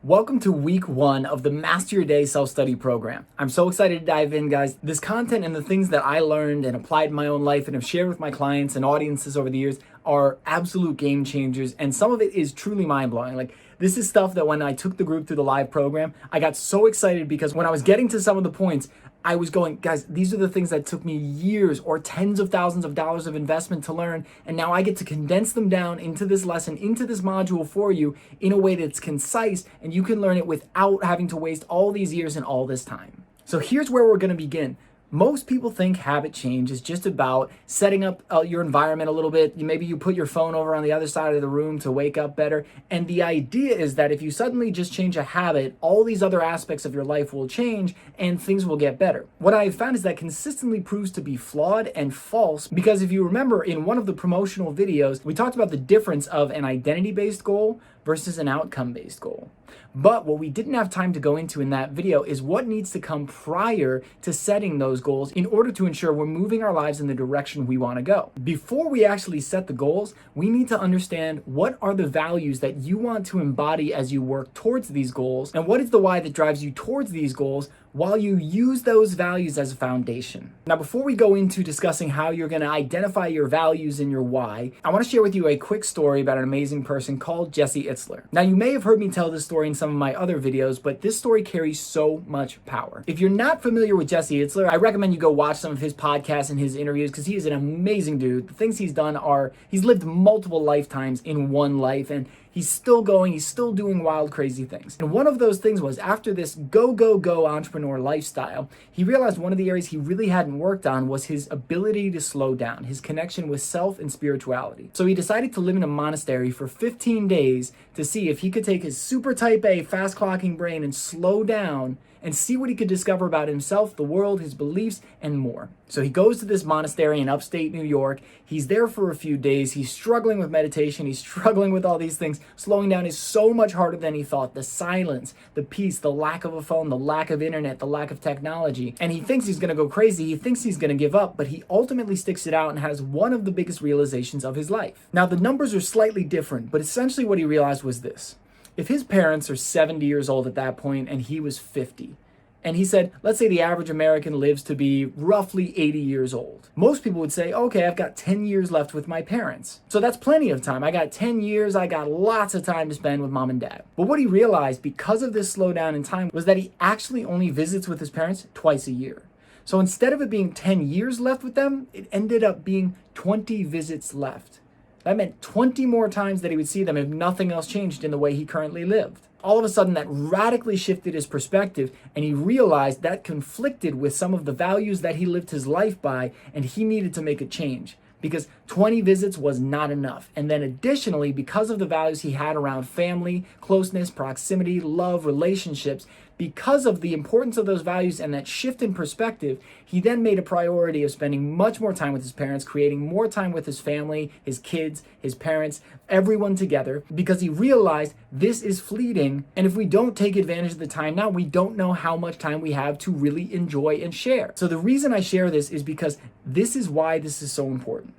Welcome to week 1 of the Master Your Day self-study program. I'm so excited to dive in, guys. This content and the things that I learned and applied in my own life and have shared with my clients and audiences over the years are absolute game changers, and some of it is truly mind-blowing. This is stuff that when I took the group through the live program, I got so excited because when I was getting to some of the points, I was going, guys, these are the things that took me years or tens of thousands of dollars of investment to learn. And now I get to condense them down into this lesson, into this module for you in a way that's concise, and you can learn it without having to waste all these years and all this time. So here's where we're going to begin. Most people think habit change is just about setting up your environment a little bit. Maybe you put your phone over on the other side of the room to wake up better. And the idea is that if you suddenly just change a habit, all these other aspects of your life will change and things will get better. What I've found is that consistently proves to be flawed and false, because if you remember in one of the promotional videos, we talked about the difference of an identity-based goal versus an outcome-based goal. But what we didn't have time to go into in that video is what needs to come prior to setting those goals in order to ensure we're moving our lives in the direction we want to go. Before we actually set the goals, we need to understand what are the values that you want to embody as you work towards these goals, and what is the why that drives you towards these goals while you use those values as a foundation. Now, before we go into discussing how you're going to identify your values and your why, I want to share with you a quick story about an amazing person called Jesse Itzler. Now, you may have heard me tell this story in some of my other videos, but this story carries so much power. If you're not familiar with Jesse Itzler, I recommend you go watch some of his podcasts and his interviews, because he is an amazing dude. The things he's done are, he's lived multiple lifetimes in one life, and he's still going, he's still doing wild, crazy things. And one of those things was, after this go, go, go entrepreneur lifestyle, he realized one of the areas he really hadn't worked on was his ability to slow down, his connection with self and spirituality. So he decided to live in a monastery for 15 days to see if he could take his super type A, fast clocking brain and slow down and see what he could discover about himself, the world, his beliefs, and more. So he goes to this monastery in upstate New York. He's there for a few days. He's struggling with meditation. He's struggling with all these things. Slowing down is so much harder than he thought. The silence, the peace, the lack of a phone, the lack of internet, the lack of technology. And he thinks he's going to go crazy. He thinks he's going to give up, but he ultimately sticks it out and has one of the biggest realizations of his life. Now, the numbers are slightly different, but essentially what he realized was this. If his parents are 70 years old at that point and he was 50, and he said, let's say the average American lives to be roughly 80 years old. Most people would say, okay, I've got 10 years left with my parents. So that's plenty of time. I got 10 years, I got lots of time to spend with mom and dad. But what he realized because of this slowdown in time was that he actually only visits with his parents twice a year. So instead of it being 10 years left with them, it ended up being 20 visits left. That meant 20 more times that he would see them if nothing else changed in the way he currently lived. All of a sudden, that radically shifted his perspective, and he realized that conflicted with some of the values that he lived his life by, and he needed to make a change, because 20 visits was not enough. And then additionally, because of the values he had around family, closeness, proximity, love, relationships, because of the importance of those values and that shift in perspective, he then made a priority of spending much more time with his parents, creating more time with his family, his kids, his parents, everyone together, because he realized this is fleeting, and if we don't take advantage of the time now, we don't know how much time we have to really enjoy and share. So the reason I share this is because this is why this is so important.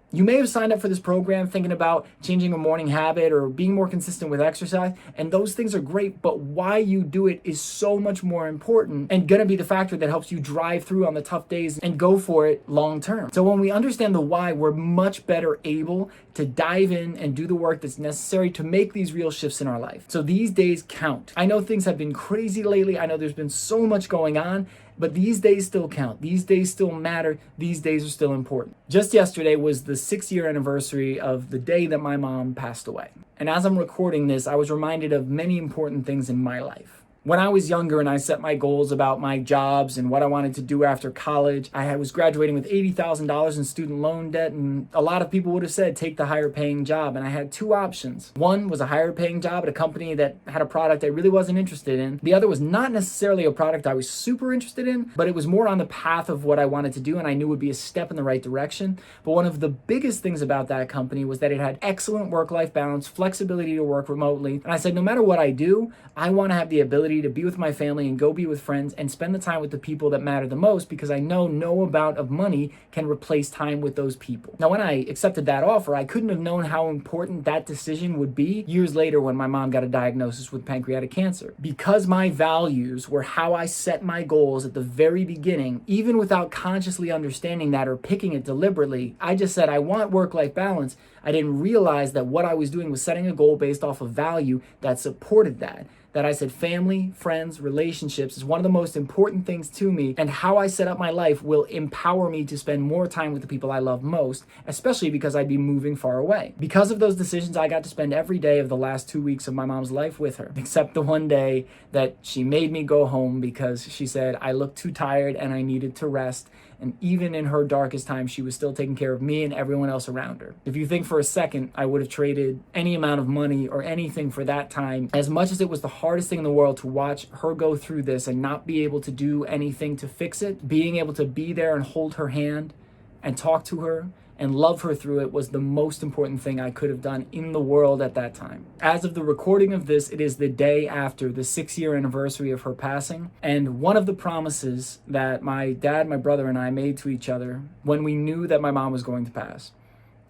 You may have signed up for this program thinking about changing a morning habit or being more consistent with exercise, and those things are great, but why you do it is so much more important and going to be the factor that helps you drive through on the tough days and go for it long term. So when we understand the why, we're much better able to dive in and do the work that's necessary to make these real shifts in our life. So these days count. I know things have been crazy lately. I know there's been so much going on, but these days still count. These days still matter. These days are still important. Just yesterday was the 6-year anniversary of the day that my mom passed away. And as I'm recording this, I was reminded of many important things in my life. When I was younger and I set my goals about my jobs and what I wanted to do after college, I was graduating with $80,000 in student loan debt, and a lot of people would have said, take the higher paying job. And I had two options. One was a higher paying job at a company that had a product I really wasn't interested in. The other was not necessarily a product I was super interested in, but it was more on the path of what I wanted to do and I knew would be a step in the right direction. But one of the biggest things about that company was that it had excellent work-life balance, flexibility to work remotely. And I said, no matter what I do, I want to have the ability opportunity to be with my family and go be with friends and spend the time with the people that matter the most, because I know no amount of money can replace time with those people. Now, when I accepted that offer, I couldn't have known how important that decision would be years later when my mom got a diagnosis with pancreatic cancer. Because my values were how I set my goals at the very beginning, even without consciously understanding that or picking it deliberately, I just said, I want work-life balance. I didn't realize that what I was doing was setting a goal based off of value that supported that. That I said family, friends, relationships is one of the most important things to me, and how I set up my life will empower me to spend more time with the people I love most, especially because I'd be moving far away. Because of those decisions, I got to spend every day of the last 2 weeks of my mom's life with her, except the one day that she made me go home because she said I looked too tired and I needed to rest. And even in her darkest time, she was still taking care of me and everyone else around her. If you think for a second, I would have traded any amount of money or anything for that time. As much as it was the hardest thing in the world to watch her go through this and not be able to do anything to fix it, being able to be there and hold her hand and talk to her and love her through it was the most important thing I could have done in the world at that time. As of the recording of this, it is the day after the 6-year anniversary of her passing. And one of the promises that my dad, my brother, and I made to each other when we knew that my mom was going to pass,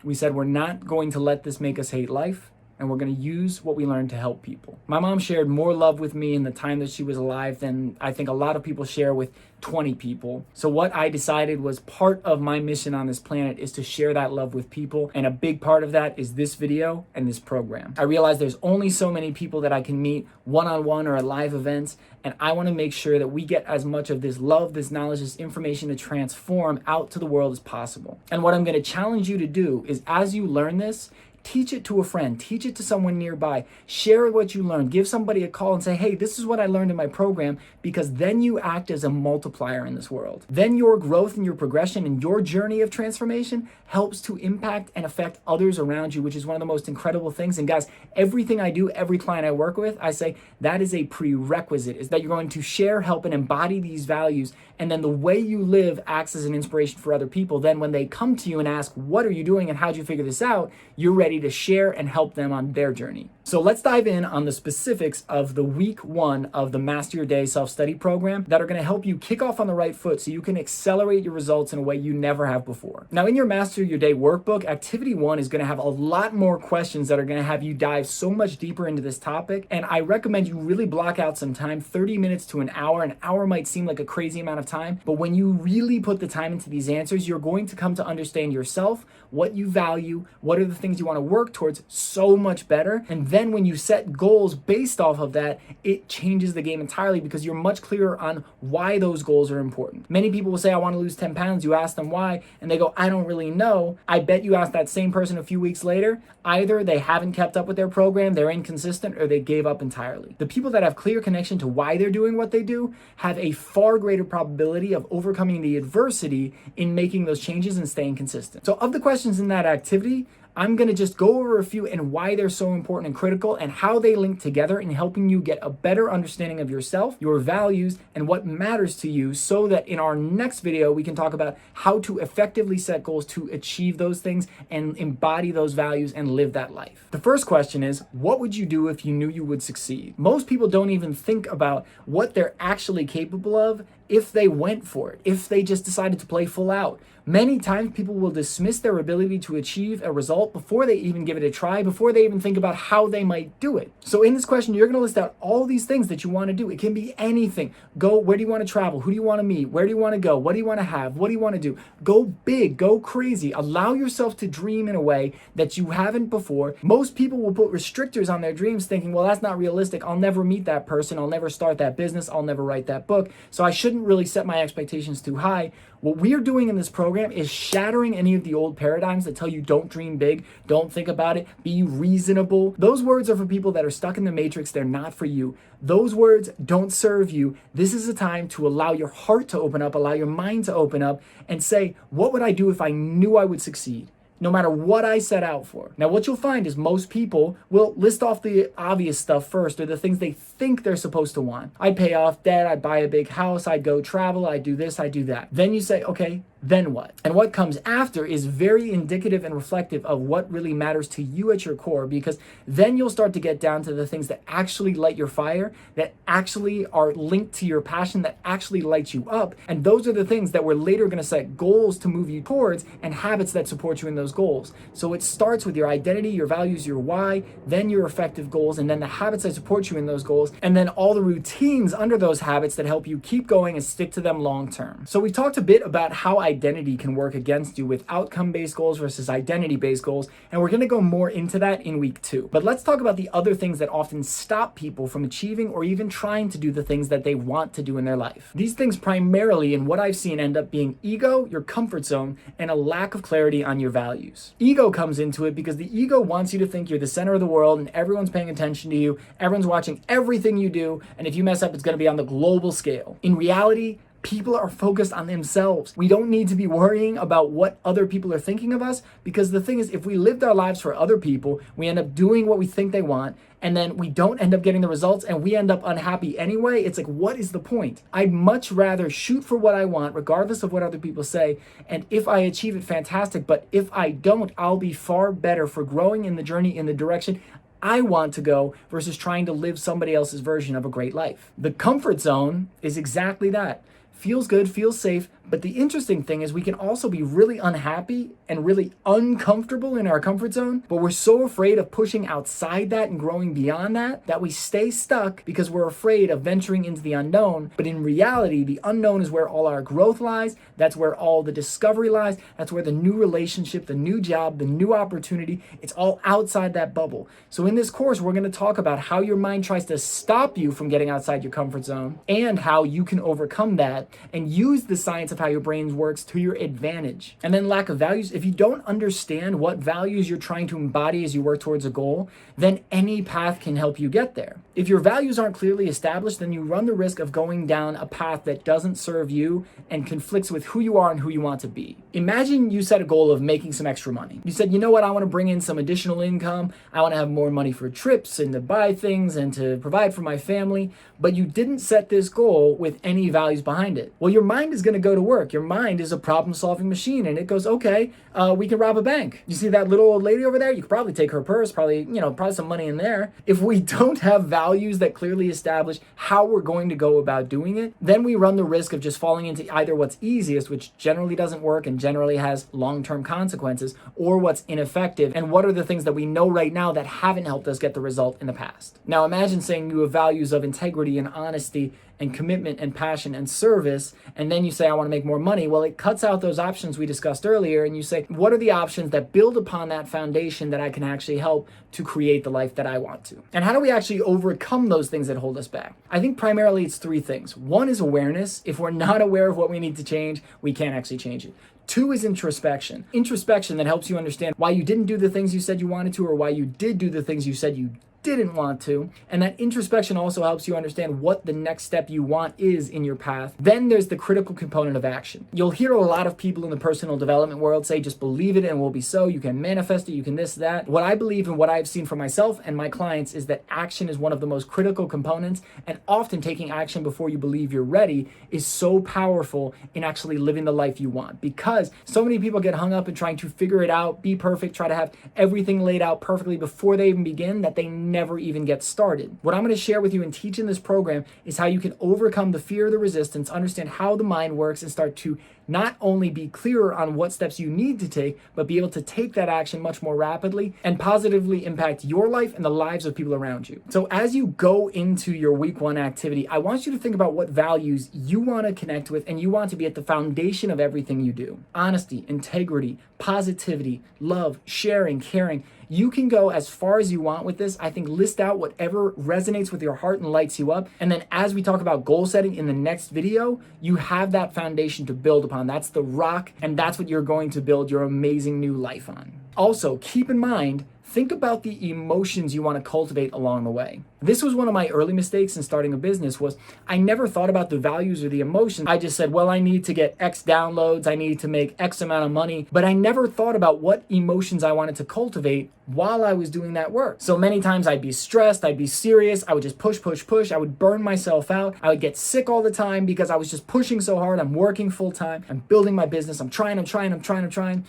we said, we're not going to let this make us hate life, and we're going to use what we learned to help people. My mom shared more love with me in the time that she was alive than I think a lot of people share with 20 people. So what I decided was part of my mission on this planet is to share that love with people, and a big part of that is this video and this program. I realize there's only so many people that I can meet one-on-one or at live events, and I want to make sure that we get as much of this love, this knowledge, this information to transform out to the world as possible. And what I'm going to challenge you to do is, as you learn this, teach it to a friend, teach it to someone nearby, share what you learned, give somebody a call and say, hey, this is what I learned in my program, because then you act as a multiplier in this world. Then your growth and your progression and your journey of transformation helps to impact and affect others around you, which is one of the most incredible things. And guys, everything I do, every client I work with, I say that is a prerequisite, is that you're going to share, help, and embody these values. And then the way you live acts as an inspiration for other people. Then when they come to you and ask, what are you doing and how'd you figure this out? You're ready to share and help them on their journey. So let's dive in on the specifics of the week 1 of the Master Your Day self-study program that are going to help you kick off on the right foot so you can accelerate your results in a way you never have before. Now, in your Master Your Day workbook, activity 1 is going to have a lot more questions that are going to have you dive so much deeper into this topic. And I recommend you really block out some time, 30 minutes to an hour. An hour might seem like a crazy amount of time, but when you really put the time into these answers, you're going to come to understand yourself, what you value, what are the things you want to work towards so much better. And then when you set goals based off of that, it changes the game entirely because you're much clearer on why those goals are important. Many people will say, I want to lose 10 pounds. You ask them why, and they go, I don't really know. I bet you ask that same person a few weeks later, either they haven't kept up with their program, they're inconsistent, or they gave up entirely. The people that have clear connection to why they're doing what they do have a far greater probability of overcoming the adversity in making those changes and staying consistent. So of the questions in that activity, I'm going to just go over a few and why they're so important and critical and how they link together in helping you get a better understanding of yourself, your values, and what matters to you, so that in our next video, we can talk about how to effectively set goals to achieve those things and embody those values and live that life. The first question is, what would you do if you knew you would succeed? Most people don't even think about what they're actually capable of if they went for it, if they just decided to play full out. Many times people will dismiss their ability to achieve a result before they even give it a try, before they even think about how they might do it. So in this question, you're gonna list out all these things that you wanna do. It can be anything. Go, where do you wanna travel? Who do you wanna meet? Where do you wanna go? What do you wanna have? What do you wanna do? Go big, go crazy. Allow yourself to dream in a way that you haven't before. Most people will put restrictors on their dreams thinking, well, that's not realistic. I'll never meet that person. I'll never start that business. I'll never write that book. So I shouldn't really set my expectations too high. What we're doing in this program is shattering any of the old paradigms that tell you don't dream big, don't think about it, be reasonable. Those words are for people that are stuck in the matrix. They're not for you. Those words don't serve you. This is a time to allow your heart to open up, allow your mind to open up, and say, what would I do if I knew I would succeed? No matter what I set out for. Now, what you'll find is most people will list off the obvious stuff first, or the things they think they're supposed to want. I'd pay off debt, I'd buy a big house, I'd go travel, I'd do this, I'd do that. Then you say, okay, then what? And what comes after is very indicative and reflective of what really matters to you at your core, because then you'll start to get down to the things that actually light your fire, that actually are linked to your passion, that actually light you up. And those are the things that we're later going to set goals to move you towards and habits that support you in those goals. So it starts with your identity, your values, your why, then your effective goals, and then the habits that support you in those goals, and then all the routines under those habits that help you keep going and stick to them long term. So we talked a bit about how identity can work against you with outcome-based goals versus identity-based goals, and we're going to go more into that in week 2. But let's talk about the other things that often stop people from achieving or even trying to do the things that they want to do in their life. These things primarily, in what I've seen, end up being ego, your comfort zone, and a lack of clarity on your values. Ego comes into it because the ego wants you to think you're the center of the world and everyone's paying attention to you, everyone's watching everything you do, and if you mess up, it's going to be on the global scale. In reality, people are focused on themselves. We don't need to be worrying about what other people are thinking of us, because the thing is, if we lived our lives for other people, we end up doing what we think they want, and then we don't end up getting the results, and we end up unhappy anyway. It's like, what is the point? I'd much rather shoot for what I want, regardless of what other people say, and if I achieve it, fantastic, but if I don't, I'll be far better for growing in the journey, in the direction I want to go, versus trying to live somebody else's version of a great life. The comfort zone is exactly that. Feels good, feels safe, but the interesting thing is we can also be really unhappy and really uncomfortable in our comfort zone, but we're so afraid of pushing outside that and growing beyond that we stay stuck because we're afraid of venturing into the unknown. But in reality, the unknown is where all our growth lies. That's where all the discovery lies. That's where the new relationship, the new job, the new opportunity, it's all outside that bubble. So in this course, we're going to talk about how your mind tries to stop you from getting outside your comfort zone and how you can overcome that and use the science of how your brain works to your advantage. And then lack of values. If you don't understand what values you're trying to embody as you work towards a goal, then any path can help you get there. If your values aren't clearly established, then you run the risk of going down a path that doesn't serve you and conflicts with who you are and who you want to be. Imagine you set a goal of making some extra money. You said, you know what, I want to bring in some additional income. I want to have more money for trips and to buy things and to provide for my family, but you didn't set this goal with any values behind it. Well, your mind is going to go to work. Your mind is a problem-solving machine, and it goes, okay, we can rob a bank. You see that little old lady over there? You could probably take her purse, probably some money in there. If we don't have values that clearly establish how we're going to go about doing it, then we run the risk of just falling into either what's easiest, which generally doesn't work and generally has long-term consequences, or what's ineffective, and what are the things that we know right now that haven't helped us get the result in the past. Now imagine saying you have values of integrity and honesty and commitment and passion and service, and then you say, I want to make more money. Well, it cuts out those options we discussed earlier, and you say, what are the options that build upon that foundation that I can actually help to create the life that I want to? And how do we actually overcome those things that hold us back? I think primarily it's 3 things. 1 is awareness. If we're not aware of what we need to change, we can't actually change it. 2 is introspection. Introspection that helps you understand why you didn't do the things you said you wanted to, or why you did do the things you said you didn't want to. And that introspection also helps you understand what the next step you want is in your path. Then there's the critical component of action. You'll hear a lot of people in the personal development world say, just believe it and it will be so. You can manifest it, you can this, that. What I believe and what I've seen for myself and my clients is that action is one of the most critical components, and often taking action before you believe you're ready is so powerful in actually living the life you want, because so many people get hung up in trying to figure it out, be perfect, try to have everything laid out perfectly before they even begin, that they never even get started. What I'm going to share with you and teach in this program is how you can overcome the fear of the resistance, understand how the mind works, and start to not only be clearer on what steps you need to take, but be able to take that action much more rapidly and positively impact your life and the lives of people around you. So as you go into your week 1 activity, I want you to think about what values you want to connect with and you want to be at the foundation of everything you do. Honesty, integrity, positivity, love, sharing, caring. You can go as far as you want with this. I think list out whatever resonates with your heart and lights you up. And then as we talk about goal setting in the next video, you have that foundation to build upon. That's the rock, and that's what you're going to build your amazing new life on. Also, keep in mind, think about the emotions you want to cultivate along the way. This was one of my early mistakes in starting a business. Was I never thought about the values or the emotions. I just said, well, I need to get X downloads, I need to make X amount of money, but I never thought about what emotions I wanted to cultivate while I was doing that work. So many times I'd be stressed, I'd be serious, I would just push, I would burn myself out, I would get sick all the time because I was just pushing so hard. I'm working full time, I'm building my business, I'm trying.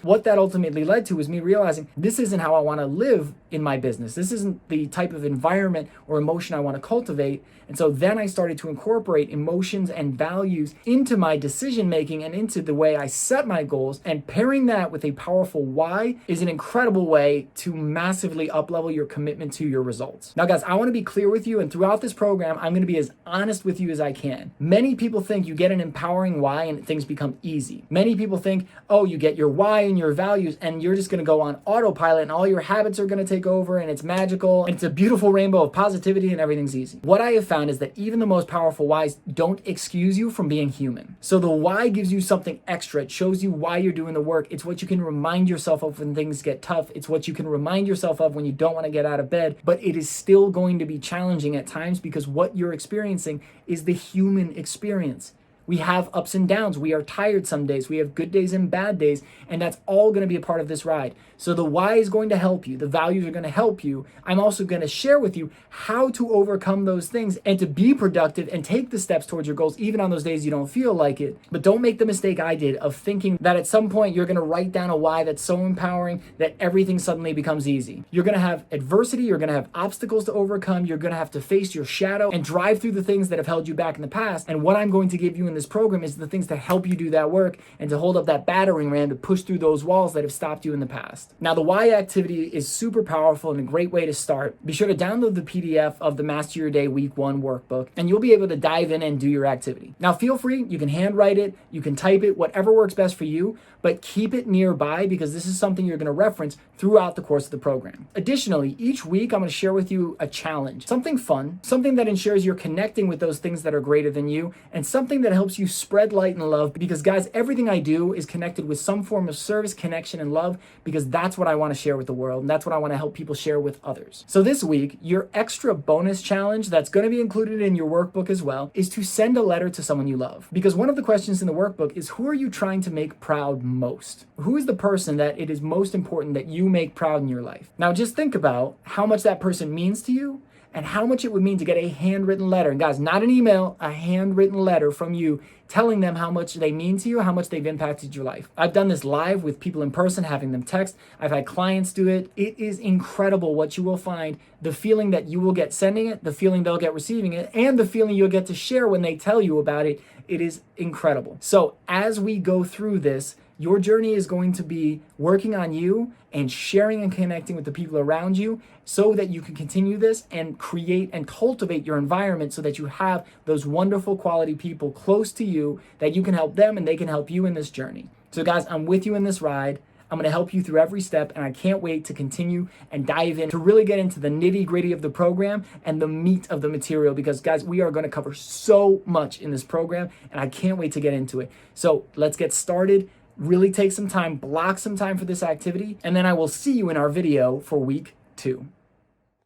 What that ultimately led to was me realizing this isn't how I want to live in my business. This isn't the type of environment or emotion I want to cultivate. And so then I started to incorporate emotions and values into my decision making and into the way I set my goals. And pairing that with a powerful why is an incredible way to massively uplevel your commitment to your results. Now, guys, I want to be clear with you, and throughout this program, I'm going to be as honest with you as I can. Many people think you get an empowering why and things become easy. Many people think, oh, you get your why and your values and you're just going to go on autopilot and all your habits are going to take over and it's magical and it's a beautiful rainbow of positivity and everything's easy. What I have found is that even the most powerful whys don't excuse you from being human. So the why gives you something extra. It shows you why you're doing the work. It's what you can remind yourself of when things get tough. It's what you can remind yourself of when you don't want to get out of bed, but it is still going to be challenging at times because what you're experiencing is the human experience. We have ups and downs. We are tired some days. We have good days and bad days, and that's all going to be a part of this ride. So the why is going to help you. The values are going to help you. I'm also going to share with you how to overcome those things and to be productive and take the steps towards your goals, even on those days you don't feel like it. But don't make the mistake I did of thinking that at some point you're going to write down a why that's so empowering that everything suddenly becomes easy. You're going to have adversity. You're going to have obstacles to overcome. You're going to have to face your shadow and drive through the things that have held you back in the past. And what I'm going to give you in this program is the things to help you do that work and to hold up that battering ram to push through those walls that have stopped you in the past. Now, the why activity is super powerful and a great way to start. Be sure to download the PDF of the Master Your Day Week 1 workbook, and you'll be able to dive in and do your activity. Now, feel free. You can handwrite it. You can type it, whatever works best for you, but keep it nearby because this is something you're going to reference throughout the course of the program. Additionally, each week I'm going to share with you a challenge, something fun, something that ensures you're connecting with those things that are greater than you, and something that helps you spread light and love because, guys, everything I do is connected with some form of service, connection, and love because that's what I want to share with the world, and that's what I want to help people share with others. So this week, your extra bonus challenge that's going to be included in your workbook as well is to send a letter to someone you love. Because one of the questions in the workbook is, who are you trying to make proud most? Who is the person that it is most important that you make proud in your life? Now just think about how much that person means to you and how much it would mean to get a handwritten letter. And guys, not an email, a handwritten letter from you telling them how much they mean to you, how much they've impacted your life. I've done this live with people in person, having them text. I've had clients do it. It is incredible what you will find, the feeling that you will get sending it, the feeling they'll get receiving it, and the feeling you'll get to share when they tell you about it. It is incredible. So as we go through this, your journey is going to be working on you and sharing and connecting with the people around you so that you can continue this and create and cultivate your environment so that you have those wonderful quality people close to you that you can help them and they can help you in this journey. So guys, I'm with you in this ride. I'm going to help you through every step, and I can't wait to continue and dive in to really get into the nitty-gritty of the program and the meat of the material because, guys, we are going to cover so much in this program, and I can't wait to get into it. So let's get started. Really take some time, block some time for this activity, and then I will see you in our video for week 2.